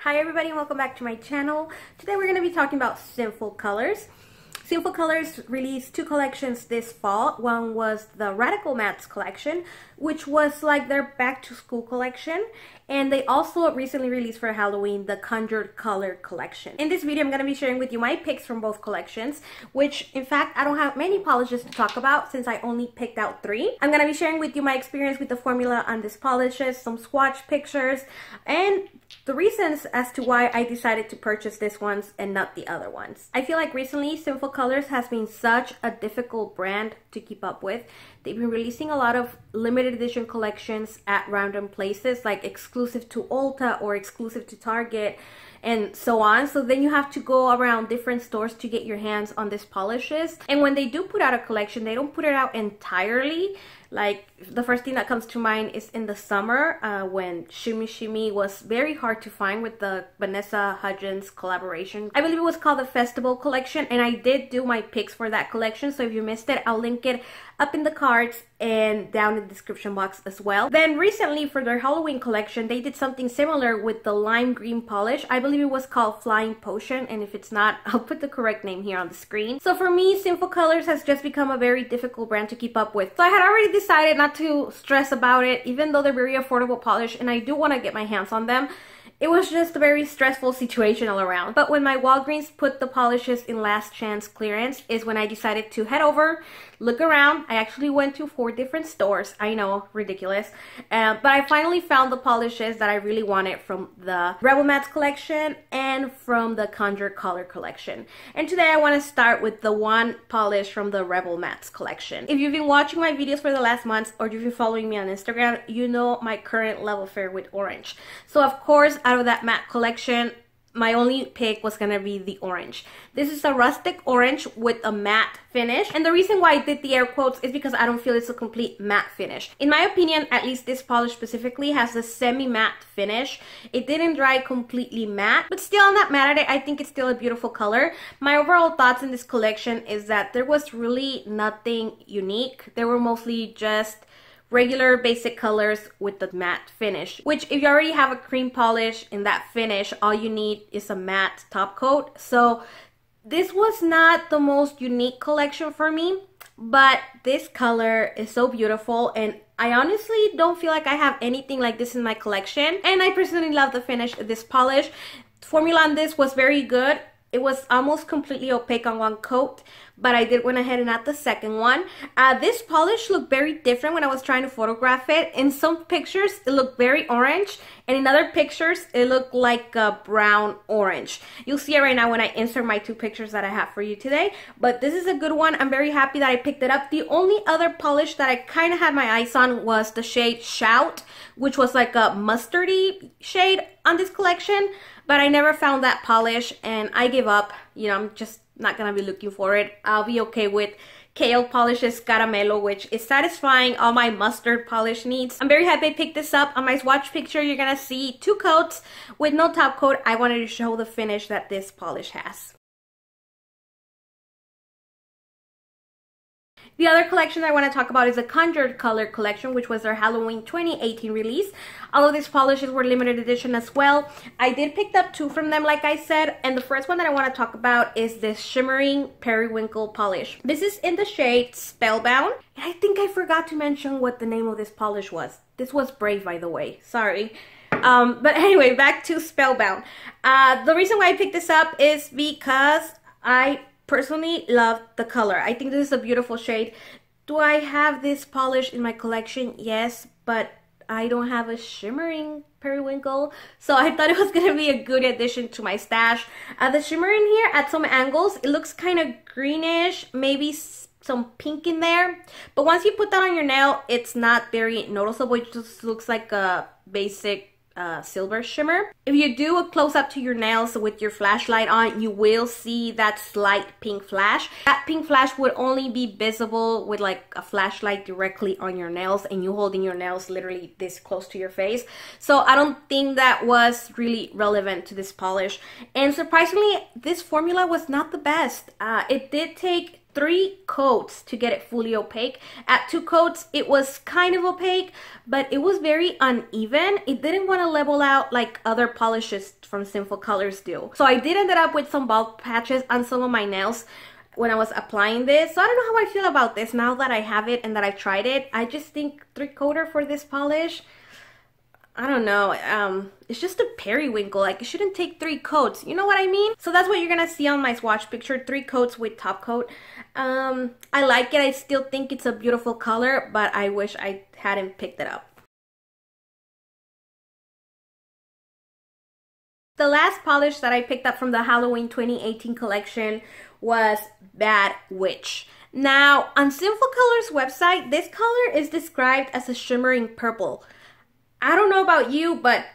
Hi everybody and welcome back to my channel. Today we're going to be talking about Sinful Colors. Sinful Colors released two collections this fall. One was the Radical Mattes collection, which was like their back to school collection. And they also recently released for Halloween the Conjured Color Collection. In this video I'm going to be sharing with you my picks from both collections, which in fact I don't have many polishes to talk about since I only picked out 3. I'm going to be sharing with you my experience with the formula on these polishes, some swatch pictures, and the reasons as to why I decided to purchase this ones and not the other ones. I feel like recently Sinful Colors has been such a difficult brand to keep up with. They've been releasing a lot of limited edition collections at random places, like exclusive to Ulta or exclusive to Target and so on. So then you have to go around different stores to get your hands on these polishes. And when they do put out a collection, they don't put it out entirely. Like the first thing that comes to mind is in the summer when Shimmy Shimmy was very hard to find with the Vanessa Hudgens collaboration. I believe it was called the Festival Collection, and I did do my picks for that collection. So if you missed it, I'll link it up in the cards and down in the description box as well. Then recently for their Halloween collection, they did something similar with the lime green polish. I believe it was called Flying Potion, and if it's not, I'll put the correct name here on the screen. So for me, Sinful Colors has just become a very difficult brand to keep up with. So I had already decided not to stress about it, even though they're very affordable polish and I do want to get my hands on them. It was just a very stressful situation all around. But when my Walgreens put the polishes in last chance clearance is when I decided to head over, look around. I actually went to 4 different stores. I know, ridiculous. But I finally found the polishes that I really wanted from the Rebel Mattes collection and from the Conjured Color Collection. And today I want to start with the one polish from the Rebel Mattes collection. If you've been watching my videos for the last months or you've been following me on Instagram, you know my current love affair with orange. So of course, out of that matte collection, my only pick was gonna be the orange. This is a rustic orange with a matte finish, and the reason why I did the air quotes is because I don't feel it's a complete matte finish. In my opinion, at least this polish specifically has a semi-matte finish. It didn't dry completely matte, but still I'm not mad at it. I think it's still a beautiful color. My overall thoughts in this collection is that there was really nothing unique. They were mostly just regular basic colors with the matte finish, which if you already have a cream polish in that finish, all you need is a matte top coat. So this was not the most unique collection for me, but this color is so beautiful and I honestly don't feel like I have anything like this in my collection. And I personally love the finish of this polish. The formula on this was very good. It was almost completely opaque on one coat, but I did went ahead and add the second one. This polish looked very different when I was trying to photograph it. In some pictures, it looked very orange, and in other pictures, it looked like a brown orange. You'll see it right now when I insert my 2 pictures that I have for you today, but this is a good one. I'm very happy that I picked it up. The only other polish that I kind of had my eyes on was the shade Shout, which was like a mustardy shade on this collection, but I never found that polish and I gave up. You know, I'm just not gonna be looking for it. I'll be okay with Kale Polish's Caramelo, which is satisfying all my mustard polish needs. I'm very happy I picked this up. On my swatch picture, you're gonna see 2 coats with no top coat. I wanted to show the finish that this polish has. The other collection I want to talk about is the Conjured Color Collection, which was their Halloween 2018 release. All of these polishes were limited edition as well. I did pick up 2 from them, like I said, and the first one that I want to talk about is this shimmering periwinkle polish. This is in the shade Spellbound. And I think I forgot to mention what the name of this polish was. This was Brave, by the way. Sorry. But anyway, back to Spellbound. The reason why I picked this up is because I personally love the color. I think this is a beautiful shade. Do I have this polish in my collection? Yes, but I don't have a shimmering periwinkle, so I thought it was gonna be a good addition to my stash. The shimmer in here at some angles, it looks kind of greenish, maybe some pink in there, but once you put that on your nail, it's not very noticeable. It just looks like a basic silver shimmer. If you do a close-up to your nails with your flashlight on, you will see that slight pink flash. That pink flash would only be visible with like a flashlight directly on your nails and you holding your nails literally this close to your face. So I don't think that was really relevant to this polish. And surprisingly, this formula was not the best. It did take 3 coats to get it fully opaque. At 2 coats, it was kind of opaque, but it was very uneven. It didn't want to level out like other polishes from Sinful Colors do. So I did end up with some bald patches on some of my nails when I was applying this. So I don't know how I feel about this now that I have it and that I've tried it. I just think 3-coater for this polish, I don't know, it's just a periwinkle. Like, it shouldn't take 3 coats, you know what I mean? So that's what you're gonna see on my swatch picture, 3 coats with top coat. I like it. I still think it's a beautiful color, but I wish I hadn't picked it up. The last polish that I picked up from the Halloween 2018 collection was Bad Witch. Now, on Sinful Colors website, this color is described as a shimmering purple. I don't know about you, but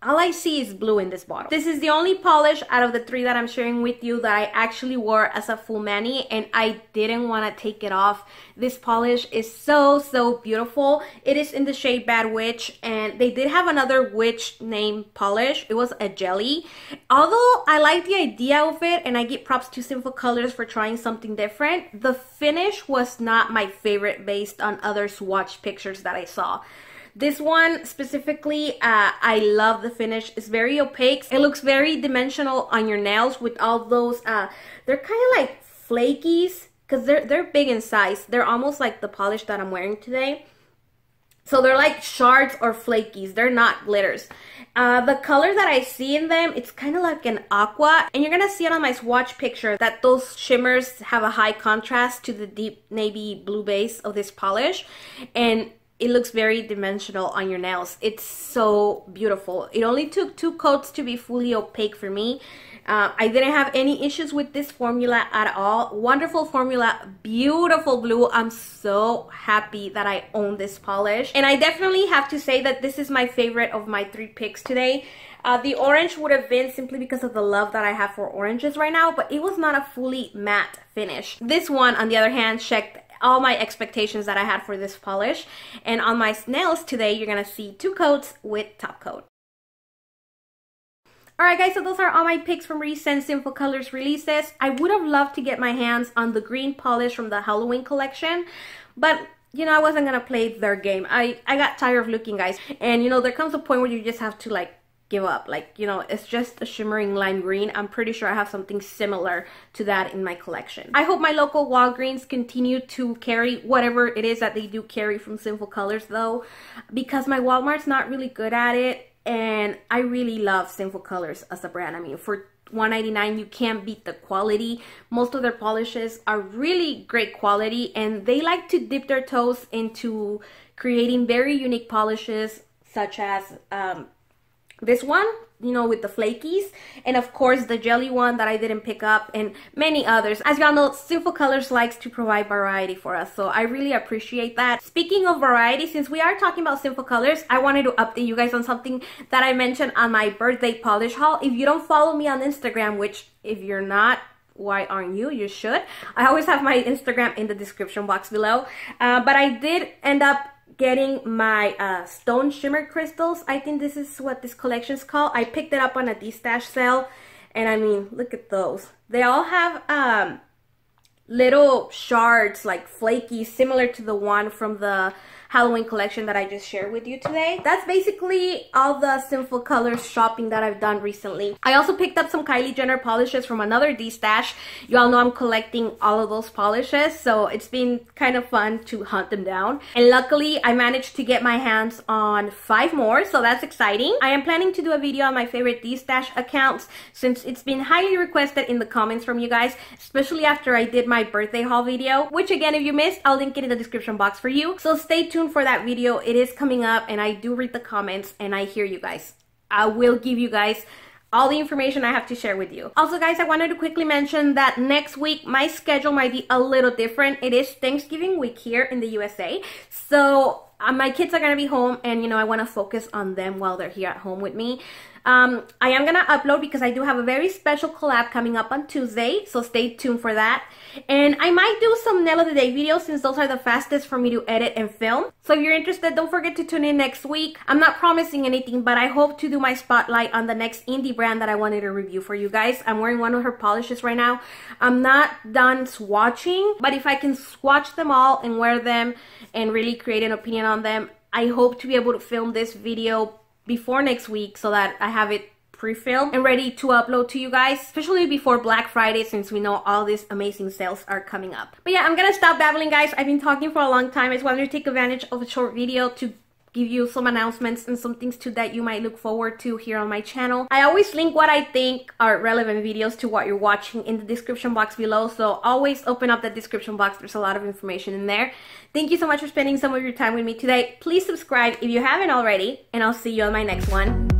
all I see is blue in this bottle. This is the only polish out of the 3 that I'm sharing with you that I actually wore as a full mani, and I didn't want to take it off. This polish is so beautiful. It is in the shade Bad Witch, and they did have another witch name polish. It was a jelly. Although I like the idea of it, and I give props to Sinful Colors for trying something different, the finish was not my favorite based on other swatch pictures that I saw. This one specifically, I love the finish. It's very opaque. It looks very dimensional on your nails with all those, they're kind of like flakies because they're big in size. They're almost like the polish that I'm wearing today. So they're like shards or flakies. They're not glitters. The color that I see in them, it's kind of like an aqua. And you're going to see it on my swatch picture that those shimmers have a high contrast to the deep navy blue base of this polish. And it looks very dimensional on your nails. It's so beautiful. It only took 2 coats to be fully opaque for me. I didn't have any issues with this formula at all. Wonderful formula, beautiful blue. I'm so happy that I own this polish. And I definitely have to say that this is my favorite of my 3 picks today. The orange would have been simply because of the love that I have for oranges right now, but it was not a fully matte finish. This one, on the other hand, checked all my expectations that I had for this polish. And on my nails today, you're gonna see 2 coats with top coat. Alright guys, so those are all my picks from recent Sinful Colors releases. I would have loved to get my hands on the green polish from the Halloween collection, but you know, I wasn't gonna play their game. I got tired of looking, guys. And you know, there comes a point where you just have to like give up. Like, you know, it's just a shimmering lime green. I'm pretty sure I have something similar to that in my collection. I hope my local Walgreens continue to carry whatever it is that they do carry from Sinful Colors though, because my Walmart's not really good at it, and I really love Sinful Colors as a brand. I mean, for $1.99 you can't beat the quality. Most of their polishes are really great quality, and they like to dip their toes into creating very unique polishes, such as this one, you know, with the flakies, and of course the jelly one that I didn't pick up, and many others. As y'all know, Sinful Colors likes to provide variety for us, so I really appreciate that. Speaking of variety, since we are talking about Sinful Colors, I wanted to update you guys on something that I mentioned on my birthday polish haul. If you don't follow me on Instagram, which if you're not, why aren't you? You should. I always have my Instagram in the description box below. But I did end up getting my stone shimmer crystals. I think this is what this collection is called. I picked it up on a D-Stash sale, and I mean, look at those. They all have little shards, like flaky, similar to the one from the Halloween collection that I just shared with you today. That's basically all the Sinful Colors shopping that I've done recently. I also picked up some Kylie Jenner polishes from another D-Stash. You all know I'm collecting all of those polishes, so it's been kind of fun to hunt them down. And luckily, I managed to get my hands on 5 more, so that's exciting. I am planning to do a video on my favorite D-Stash accounts, since it's been highly requested in the comments from you guys, especially after I did my birthday haul video, which again, if you missed, I'll link it in the description box for you. So stay tuned for that video. It is coming up, and I do read the comments and I hear you guys. I will give you guys all the information I have to share with you. Also guys, I wanted to quickly mention that next week my schedule might be a little different. It is Thanksgiving week here in the USA, so my kids are gonna be home, and you know, I want to focus on them while they're here at home with me. I am gonna upload because I do have a very special collab coming up on Tuesday, so stay tuned for that. And I might do some nail of the day videos since those are the fastest for me to edit and film. So if you're interested, don't forget to tune in next week. I'm not promising anything, but I hope to do my spotlight on the next indie brand that I wanted to review for you guys. I'm wearing one of her polishes right now. I'm not done swatching, but if I can swatch them all and wear them and really create an opinion on them, I hope to be able to film this video before next week so that I have it pre-filmed and ready to upload to you guys, especially before Black Friday since we know all these amazing sales are coming up. But yeah, I'm gonna stop babbling, guys. I've been talking for a long time. I just wanted to take advantage of a short video to give you some announcements and some things too that you might look forward to here on my channel. I always link what I think are relevant videos to what you're watching in the description box below, so always open up the description box. There's a lot of information in there. Thank you so much for spending some of your time with me today. Please subscribe if you haven't already, and I'll see you on my next one.